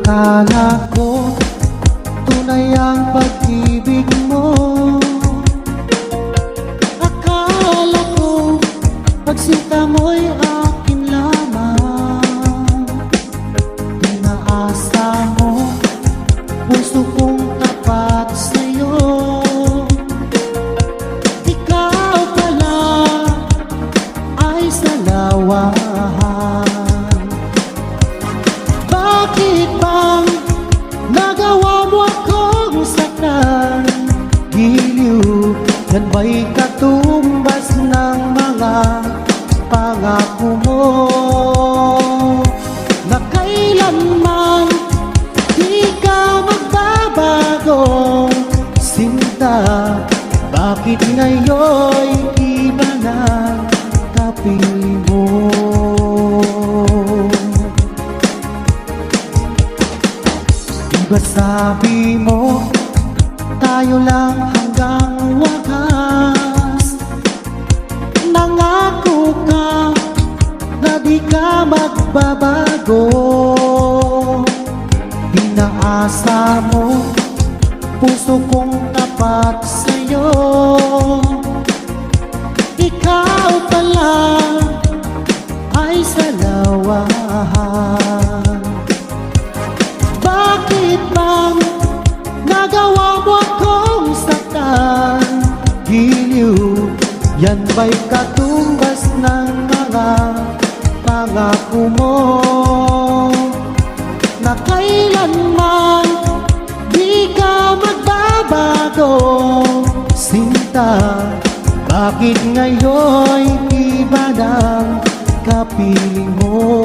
Akala ko tunay ang pag-ibig mo. Akala ko pagsinta mo'y akin lamang. Inaasa mo puso kong tapat sa'yo. Ikaw pala ay salawahan. Bakit bang nagawa mo akong saktan? Giliw, yan ba'y katumbas ng mga pangako mo? Na kailanman di ka magbabago, sinta. Bakit ngayon'y iba na kapiling mo? Diba sabi mo, tayo lang hanggang wakas? Nangako ka na di ka magbabago. Pinaasa mo puso kong tapat sa'yo. Ikaw pala ay salawahan. Bakit bang nagawa mo akong saktan? Giliw, yan ba'y katumbas ng mga pangako mo? Na kailanman di ka magbabago, sinta. Bakit ngayon'y iba ng kapiling mo?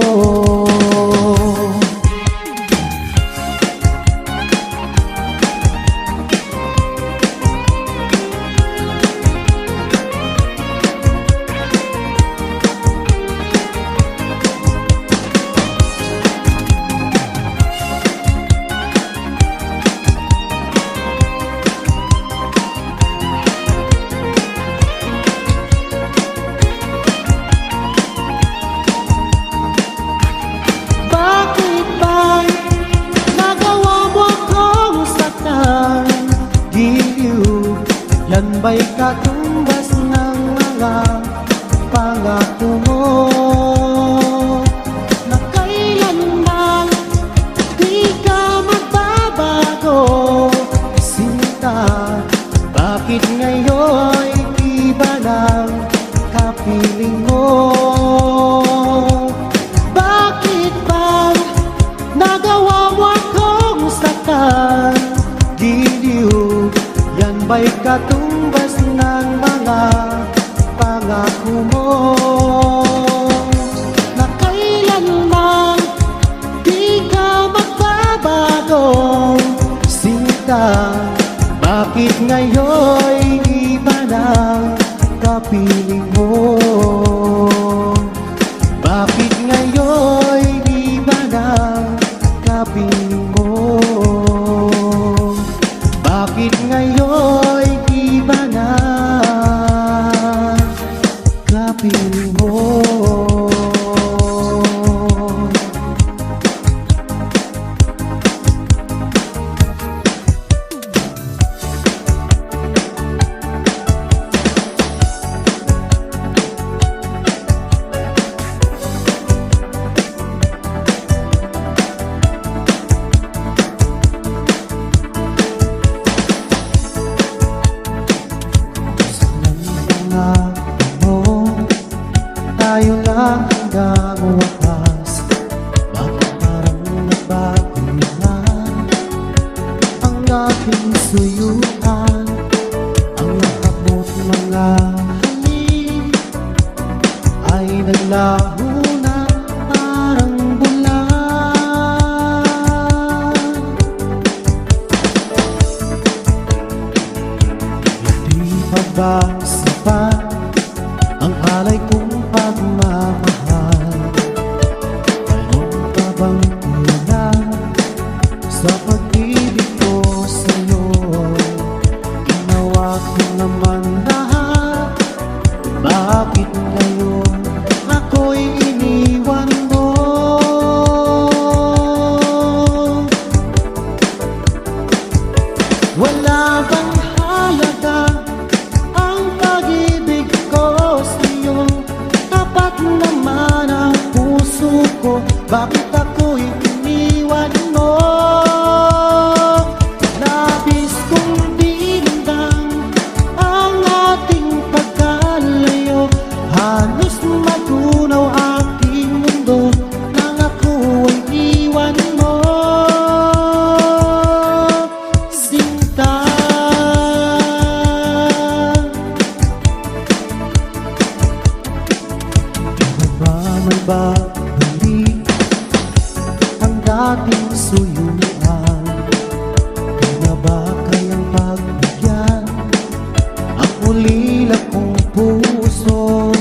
Yan ba'y katumbas ng mga pangako mo? Na kailanman di ka magbabago, sinta. Bakit ngayon'y iba ng kapiling mo? Bakit bang nagawa mo akong saktan? Giliw, yan ba'y katumbas ng mga pangako mo? Na kailanman di ka magbabago, sinta. Bakit ngayon'y iba ng kapiling mo? Bakit ngayon'y iba ng kapiling mo? Bakit ngayon'y iba na kapiling mo? Tayo lang hanggang wakas. Bakit parang nagbago na ang aking suyuan? Ang nakabot mga halik ay naglaho na parang bulan. Hindi pa ba sapat ang alay kong pagmamahal? Mayroon pa bang kulang sa pag-ibig ko sa'yo? Ginawa ko naman lahat, bakit ngayon ako'y iniwan mo? ko, bakit ako'y iniwan mo? Nabis kong dinang ang ating pagkalayo, halos matunaw aking mundo nang ako ay iwan mo, Sinta. May babalik ang dating suyuan, di na ba kayang pagbigyan ang ulila kong puso?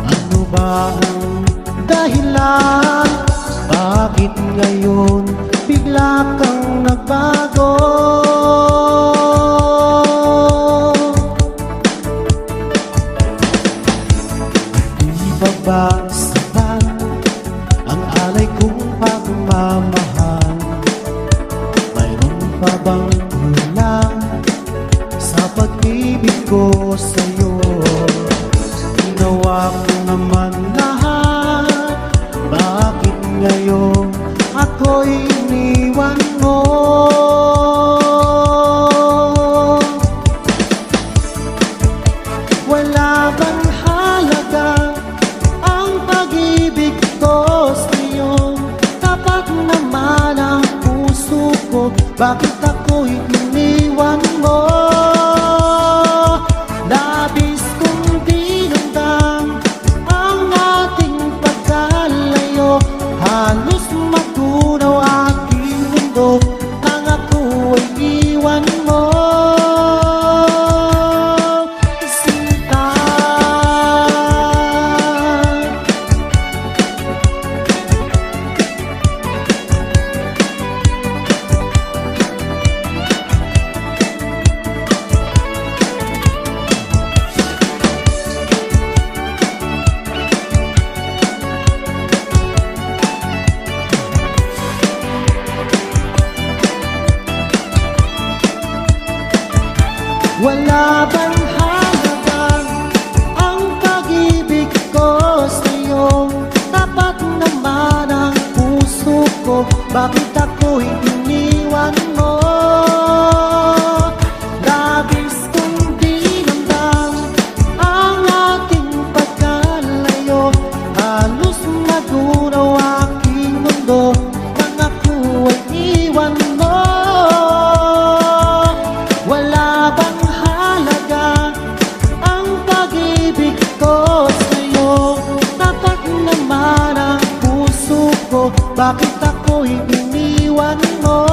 Ano ba ang dahilan? Bakit ngayon bigla kang nagbago? Di ba ba ang alay kong pagmamahal? Mayroon pa bang kulang sa pag-ibig ko sa'yo? Ginawa ko naman lahat, bakit ngayon ako'y iniwan mo? Wala bang halaga ang pag-ibig ko sa'yo? Tapat naman ang puso ko, bakit ako'y iniwan mo? Labis kong dinamdam ang ating pagkalayo, halos matunaw aking mundo nang ako ay iwan mo, Sinta. Wala bang halaga ang pag-ibig ko sa'yo? Tapat naman ang puso ko, bakit ako'y iniwan mo? Labis kong dinamdam ang ating pagkalayo, halos matunaw aking mundo nang ako ay iwan mo. Wala bang halaga ang pag-ibig ko sa'yo? Tapat naman ang puso ko, bakit ako'y iniwan mo?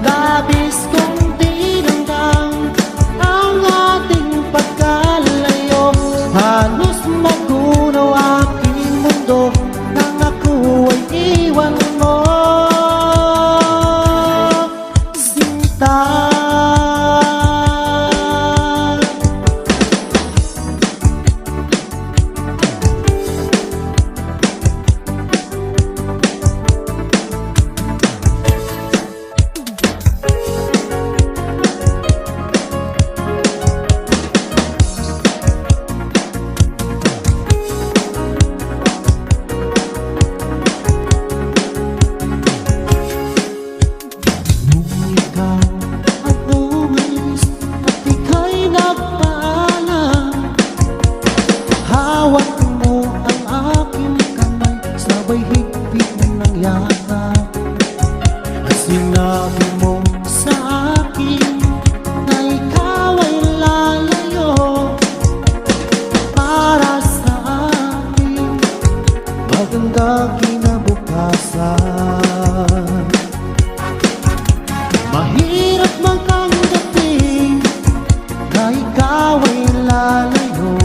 Labis kong dinamdam ang ating pagkalayo, halos matunaw aking mundo nang ako ay iwan mo, Sinta. Sinabi mo sa akin na ikaw ay lalayo para sa akin magandang kinabukasan. Mahirap magtanggapin na ikaw ay lalayo,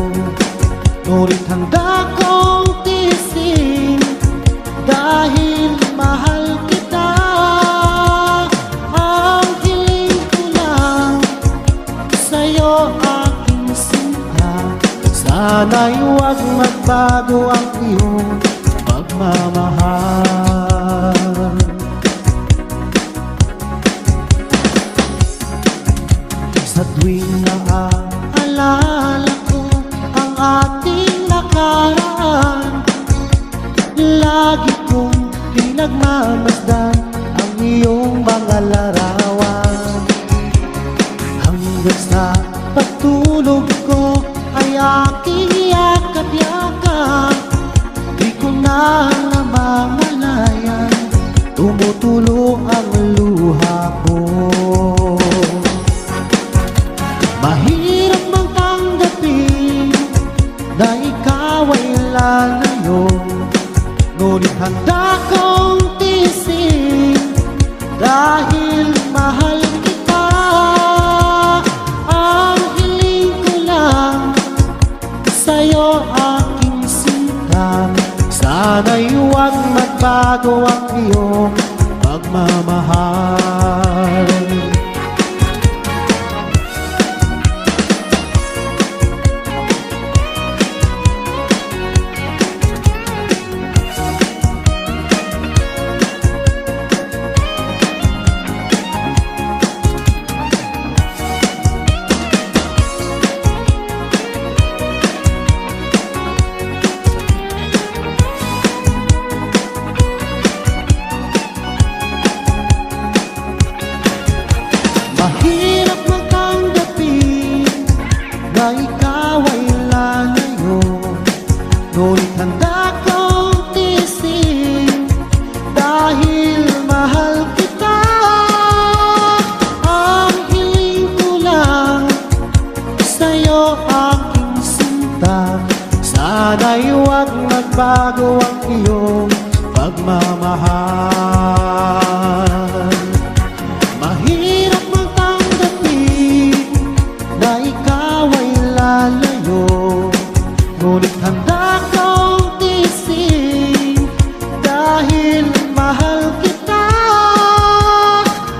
ngunit handa kong tiisin dahil mahal kita. Ang hiling ko lang sa'yo, aking Sinta, sana'y huwag magbago ang iyong pagmamahal. Sa tuwing naaalala ko ang ating nakaraan, mamasdan ang iyong mga larawan. Hanggang sa pagtulog ko ay aking yakap-yakap, di ko na namamalayan, tumutulo ang luha ko. Mahirap mang tanggapin na ikaw ay lalayo, ngunit handa kong tiisin dahil mahal kita. Ang hiling ko lang sa'yo, aking sinta, sana'y huwag magbago ang iyong pagmamahal. Mahirap magtanggapin na ikaw ay lalayo, ngunit handa kong tiisin dahil mahal kita. Ang hiling ko lang sa'yo, aking sinta, sana'y huwag magbago ang iyong pagmamahal. Mahirap na ikaw ay lalayo, ngunit handa kong tiisin dahil mahal kita.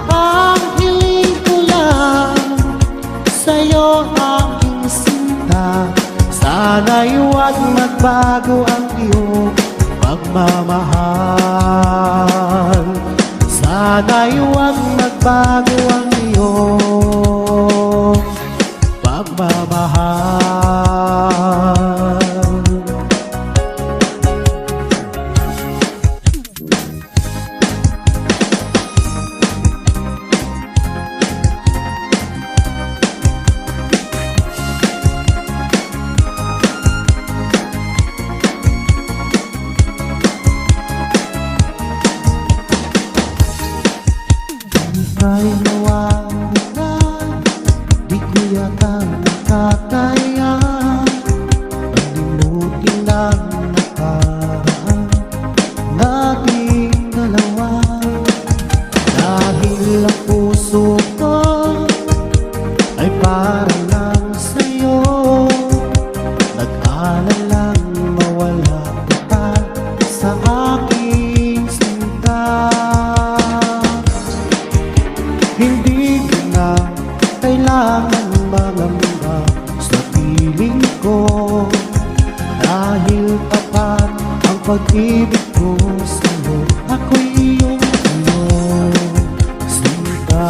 Ang hiling ko lang sa'yo, aking sinta, sana'y huwag magbago ang iyong pagmamahal. Sana'y huwag magbago ang iyong pagmamahal. Ika'y nawawala na, di ko yata nakakaya palimutin ang nakaraan nating dalawa. Dahil ang puso ko ay para lang sa'yo, nag-alalang mawala ka sa aking sinta. Hindi ko na kailangan mangamba sa piling ko, dahil tapat ang pag-ibig ko sa'yo. Ako'y iyong sinta,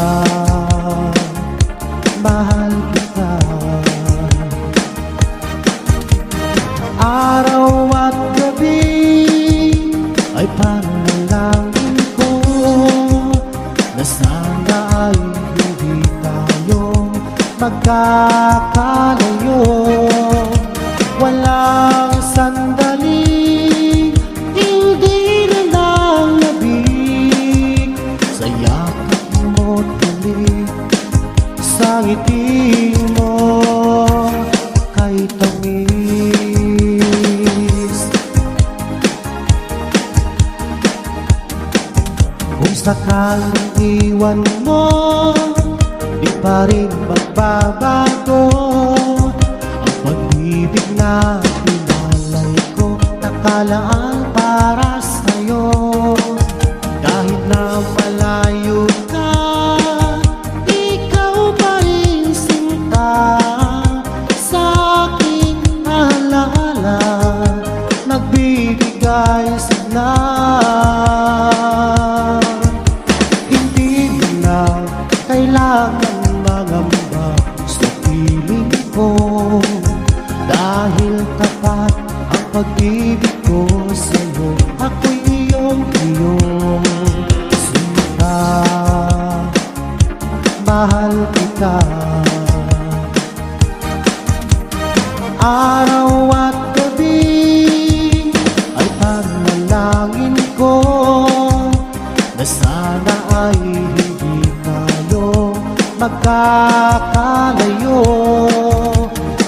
mahal kita. Araw at gabi ay panalangin ko na sana ay hindi tayo magkakalayo. Walang sandali, hindi na lang labig sa yakap mo't halik, sa ngiti mo kay tamis. Kung sakaling iwan mo, di pa rin magbabago ang pag-ibig na pinalay ko, nakalaan para sa'yo. Kahit na malayo ka, ikaw pa rin sinta, sa aking alaala nagbibigay sigla. Kailangan mangamba sa piling ko, dahil tapat ang pag-ibig ko sa'yo. Ako'y iyong Araw at gabi ay panalangin ko na sana ay hindi tayo magkakalayo.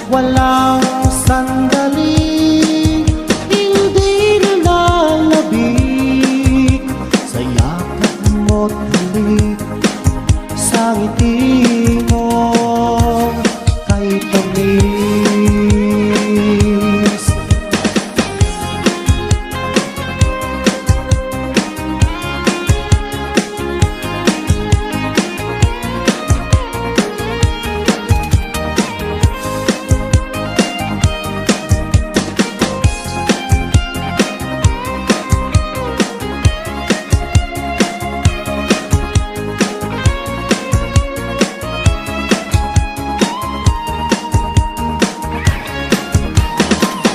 Walang sandali hindi nalalabig sa yakap mo't halik, sa ngiti mo kay tamis.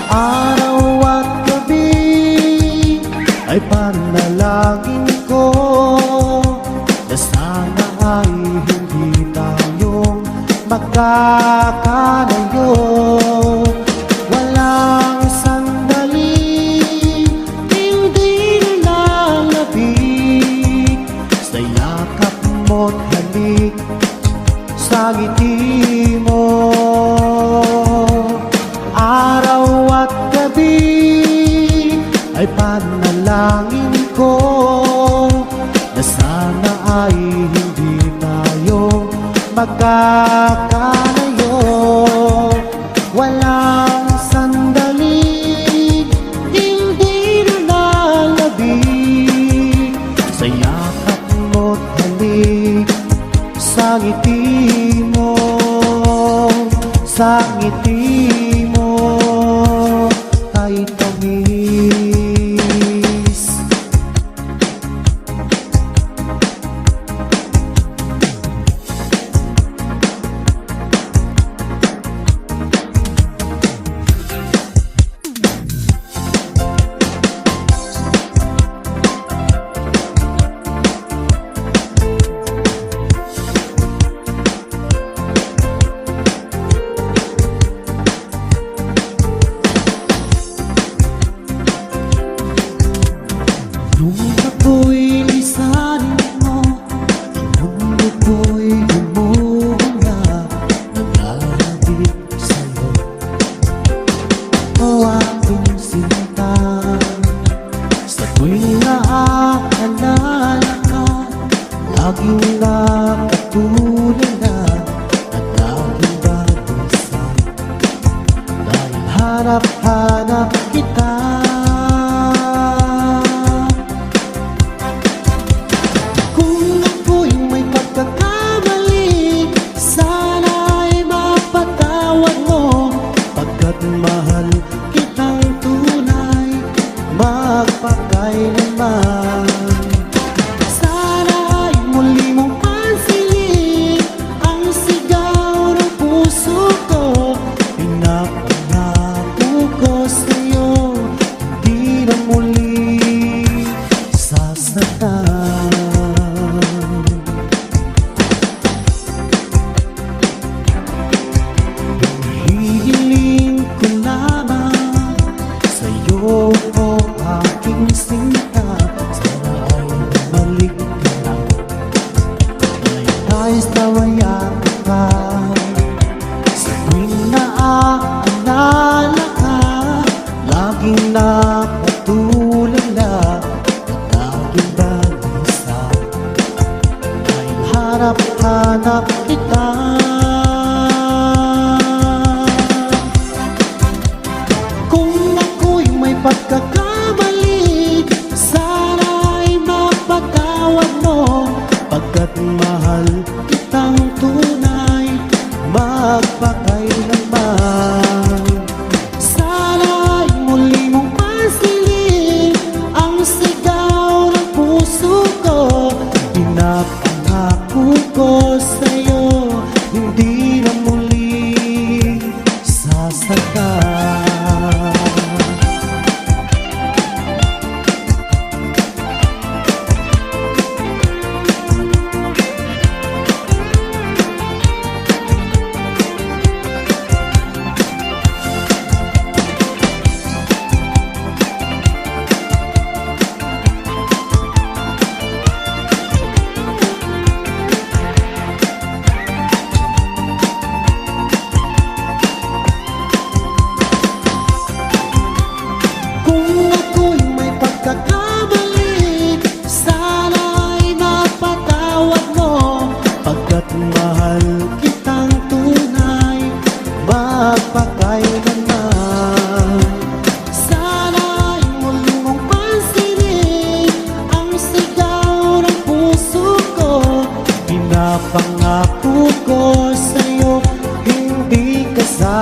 Araw at gabi ay panalangin ko na sana ay hindi tayo magkakalayo. Walang sandali hindi nalalabig sa yakap mo't halik, sa ngiti mo. Araw at gabi ay panalangin ko na sana ay hindi tayo magkakalayo. Walang sandali hindi nalalabig sa yakap mo't halik, sa ngiti mo, sa ngiti mo kay tamis. Nung ako'y lisanin mo, nung ako'y gumuna, naglalapit sa'yo, o aking sinta. Sa tuwing naaalala ka, laging nakatulala at laging dadasal, dahil hanap-hanap kita. Kung ako'y may pagkakamali, sana'y mapatawad mo, pagkat mahal kitang tunay, magpakailanman. Sana'y muli mong pansinin ang sigaw ng puso ko, pinapangako ko sa'yo, hindi na muli sasaktan. Hihiling ko lamang sa'yo, o aking sinta, sana ay bumalik ka lang, ay nais na mayaman ka. Sa tuwing naaalala ka, laging napatulala at laging dadasal, dahil hanap-hanap kita. Pagkakamali, sana'y mapatawad mo, pagkat mahal kitang tunay, magpakailanman. Sana'y muli mong pansinin ang sigaw ng puso ko, pinapangako ko sa'yo, hindi na muli sasaktan.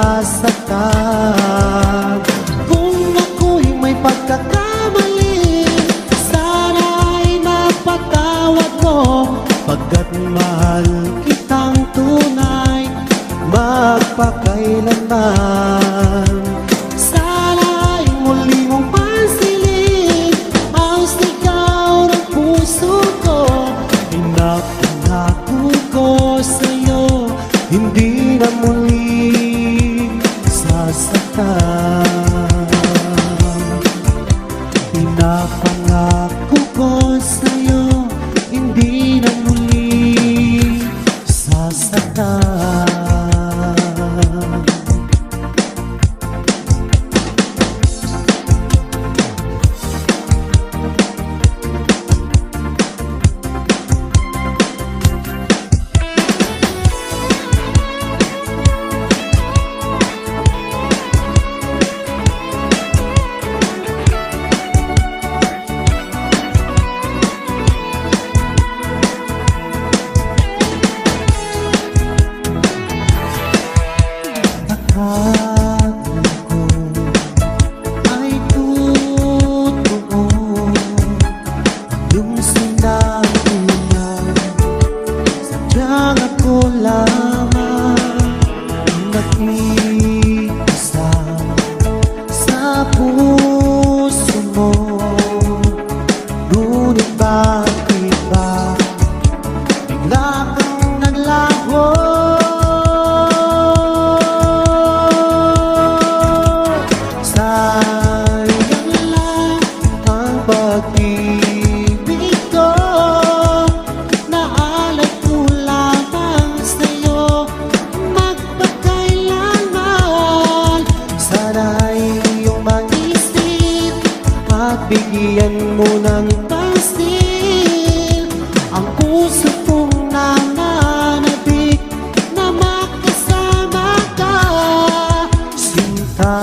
sasaktan. Kung ako'y may pagkakamali, sana'y napatawad mo, pagkat mahal kitang tunay magpakailanman. Sana'y muli mong pansinin ang sigaw ng puso ko. Pinapangako ko sa'yo, hindi na muli sasaktan. Pinapangako ko sa'yo, hindi na muli sasaktan. Bigyan mo ng pansin ang puso kong nananabik na makasama ka, sinta.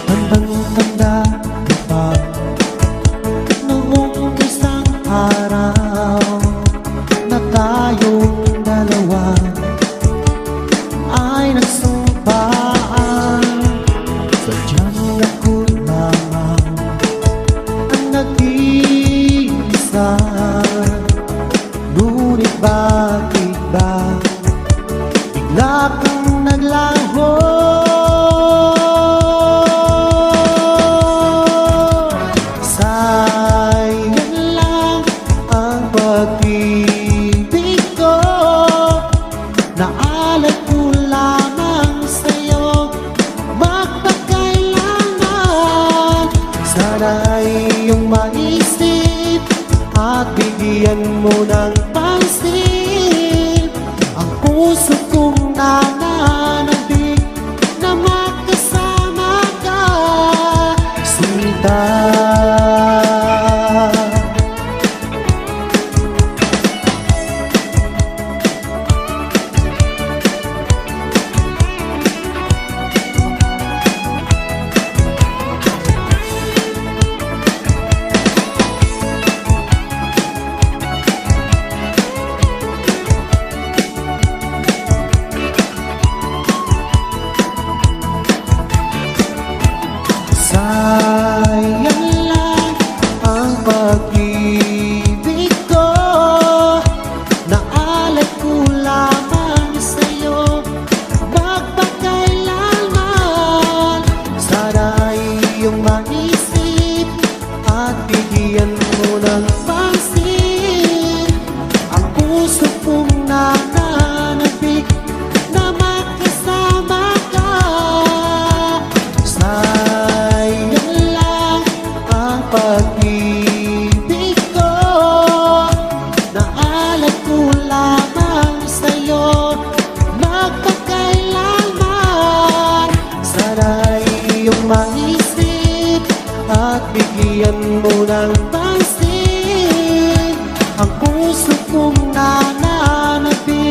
Tandang-tanda ka pa noong isang araw na tayong dalawa ay nagsumpaan. Sadyang ako lamang ang nag-iisa, ngunit bakit ba bigla kang naglaho? Sayang lang ang pag-ibig ko, naalat ko lamang sa'yo magpakailanman. Sana'y iyong maisip at bigyan mo ng pansin ang puso kong nananabik na makasama ka, sinta. Sayang lang ang pag-ibig ko, naalat ko lamang sa'yo magpakailanman. Sana'y iyong maisip at bigyan mo ng pansin ang puso kong nananabik na makasama ka. Pag-ibig ko, naalat ko lamang sa'yo magpakailanman. Sana'y iyong maisip at bigyan mo ng pansin ang puso kong nananabik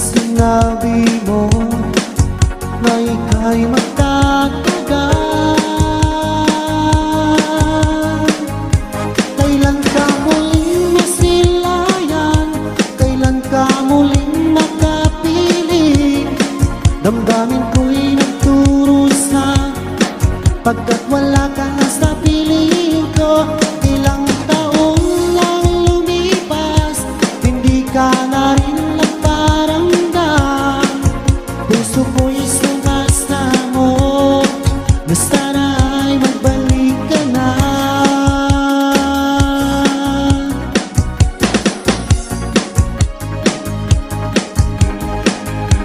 sinabi mo na ika'y magtatagal? Kailan ka muling masilayan? Kailan ka muling makapiling? Damdamin ko'y nagturusa pagkat wala ka na sa piling ko. Ilang taon lang lumipas, hindi ka na rin nagparamdam. Puso ko'y sumasamo na sana ay magbalik ka na.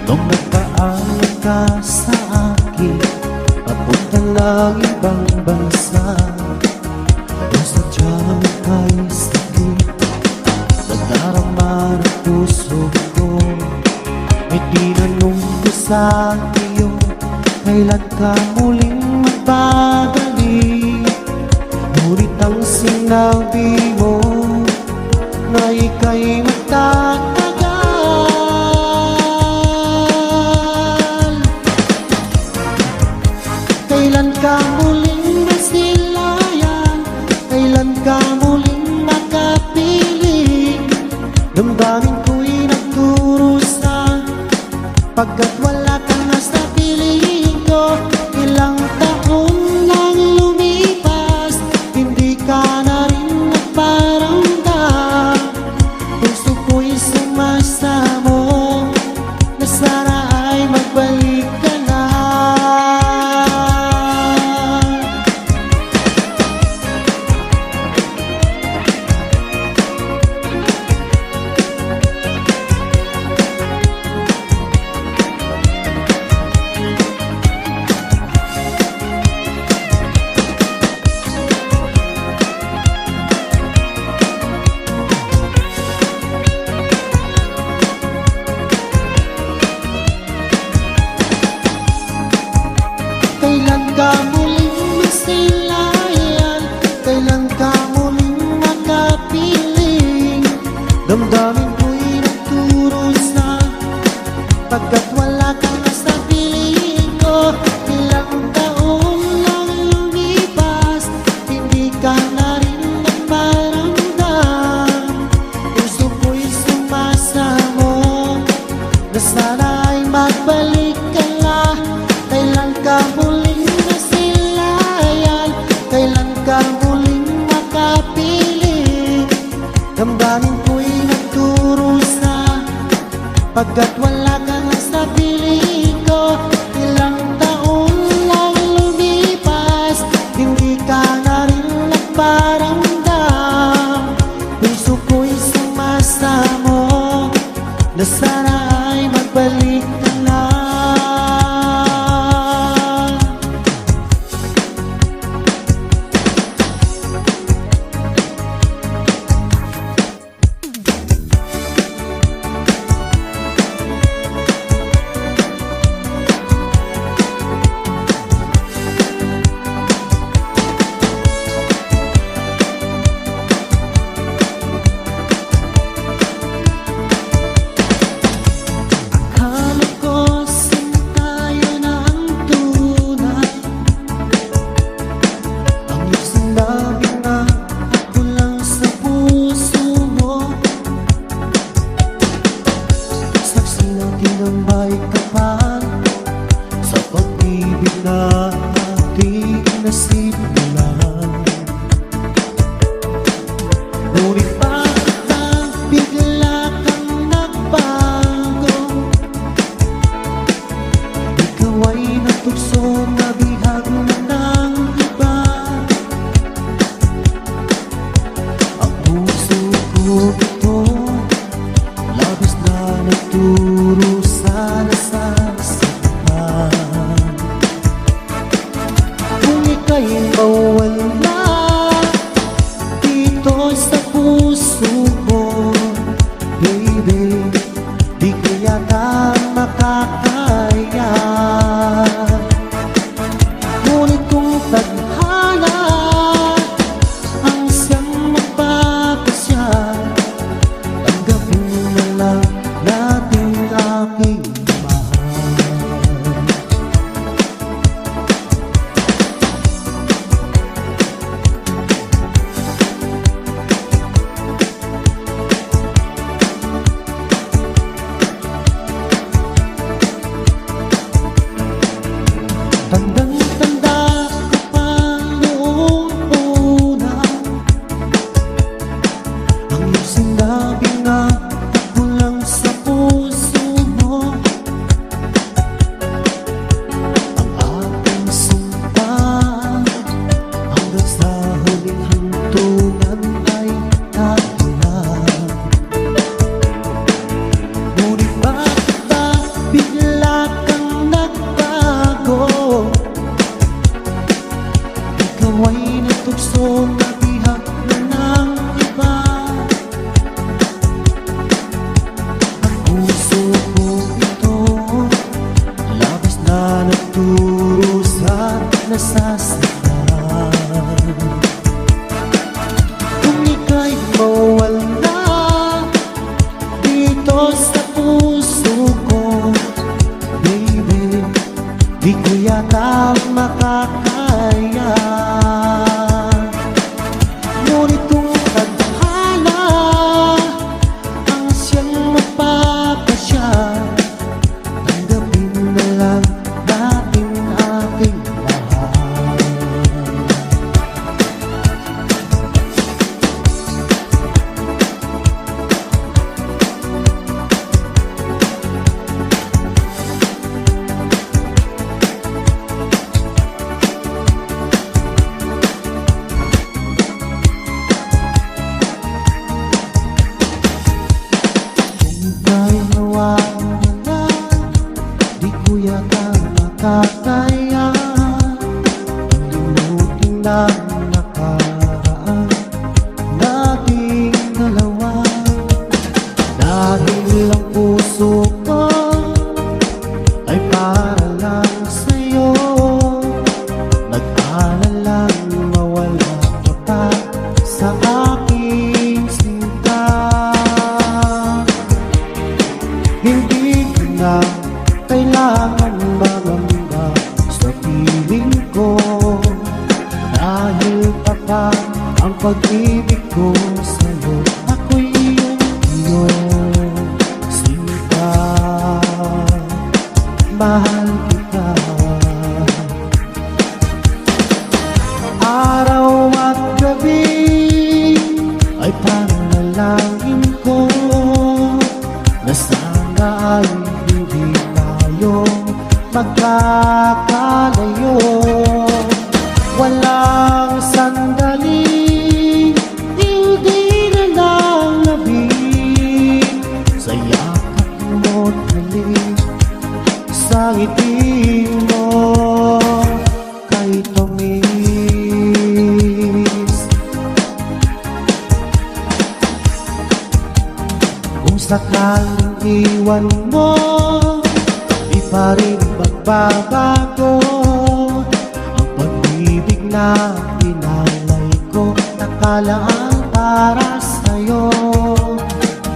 Nung nagpaalam ka sa akin papunta lang ibang bansa, kung sadyang ika'y sakit nadarama ng puso ko, ay tinanong ko sa iyo, kailan ka muling magbabalik? Ngunit ang sinabi mo na ika'y magtatagal. Kailan ka muling masilayan? Kailan ka muling makapiling? Damdamin ko'y nagturusa pagkat wala ka na sa piling ko. Ilang taon lang lumipas, hindi ka na rin nagparamdam. Puso ko'y sumasamo na sana ay magbalik ka na. Kailan ka muling masilayan? Kailan ka muling makapiling? Damdamin ko'y nagturusa pagkat wala ka na sa piling ko. Ilang taon lang lumipas, hindi ka na rin nagparamdam. Puso ko'y sumasamo na sana ay magbalik ka na. Kailan ka muling masilayan? Kailan ka muling makapiling? Damdamin ko'y nagturusa pagkat wala ka na sa piling ko. Ilang taon lang lumipas, hindi ka na rin nagparamdam. Puso ko'y sumasamo na sana ay magbalik ka na. Akala ko tayo ng tunay, ang iyong sinabi na ako lang sa puso mo. Saksi ng tinambay kapal sa pag-ibig na ating nasimulan. Ngunit bakit bigla kang nagbago? Ikaw ay natukso na bihag na ng iba. Ang puso ko ito labis na nagturusa na sasaktan. Kung ika'y mawala dito sa puso ko, baby, di ko yata makakaya. Ngunit kung tadhana ang siyang magpapasya, tanggapin na lang natin aking aking mahal. Tandang-tanda ka pa noong una, ang iyong sinabi nga nagbulang sa puso mo. Ang ating sumpa hanggang sa huling hantungan ay nagulang. Ngunit bakit ba bigla kang nagbago? Ikaw ay natugso na bihag na ng iba. Ang puso ko ito labas na nagdurusa, nasasaktan. Kung ika'y mawala dito sa puso ko, baby, di ko yata makakaya. Ngunit kung tadhana ang siyang mapapasya, tanggapin na lang natin aking mahal. Ika'y nawawala, di ko yata makakaya. Palimutin na nakaraan nating dalawa. Dahil ang puso ko ay para lang sa'yo, nag-aalalang mawala ka pa sa aking sinta. Hindi ko na kailangan mangamba sa piling ko, dahil tapat ang pag-ibig ko sa'yo. Ako'y iyong sinta, mahal kita. Araw at gabi ay panalangin ko na sana ay hindi tayo magkakalayo. Walang sandali, hindi na nalabig sa yakap mo't halik, sa ngiti mo kay tamis. Kung sakaling iwan mo, di pa rin magbabago ang pag-ibig na pinalay ko, nakalaan para sa'yo.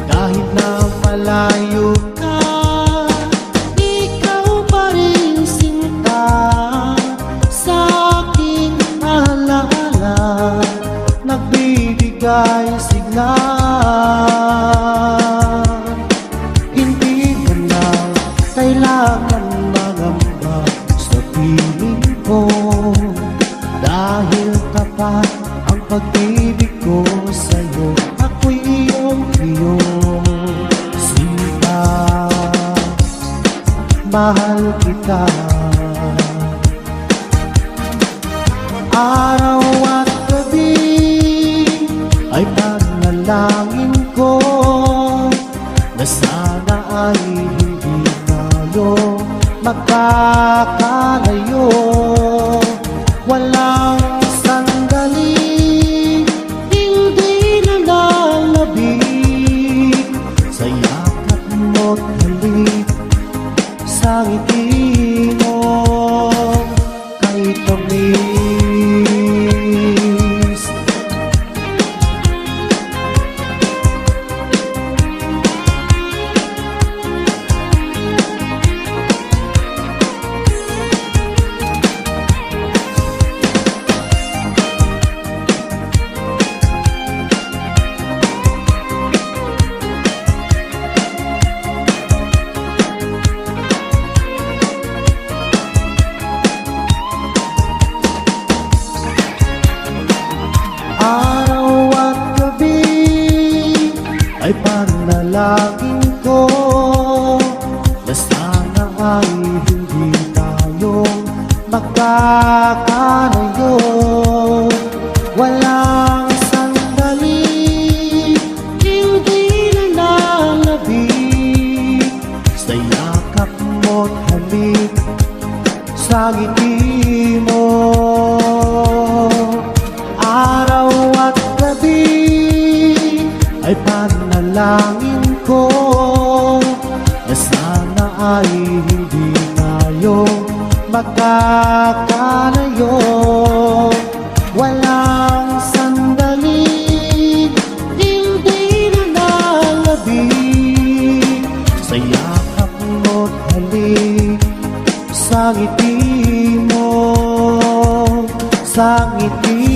Kahit na malayo ka, ikaw pa rin sinta sa aking alaala, nagbibigay sigla. Hindi ko na kailangan mangamba sa piling ko, dahil tapat ang pag-ibig ko sa'yo. Ako'y iyong sinta, mahal kita. Araw at gabi ay panalangin ko na sana ay hindi tayo magkakalayo. Walang sandali, hindi na lalabig sa yakap mo't halik, sa ngiti mo kay tamis. yakap mo't halik sa ngiti mo. Araw at gabi ay panalangin ko na sana ay hindi tayong magkakalayo. Walang sandali, hindi na nalabig sa yakap mo't halik sa ngiti mo, sa ngiti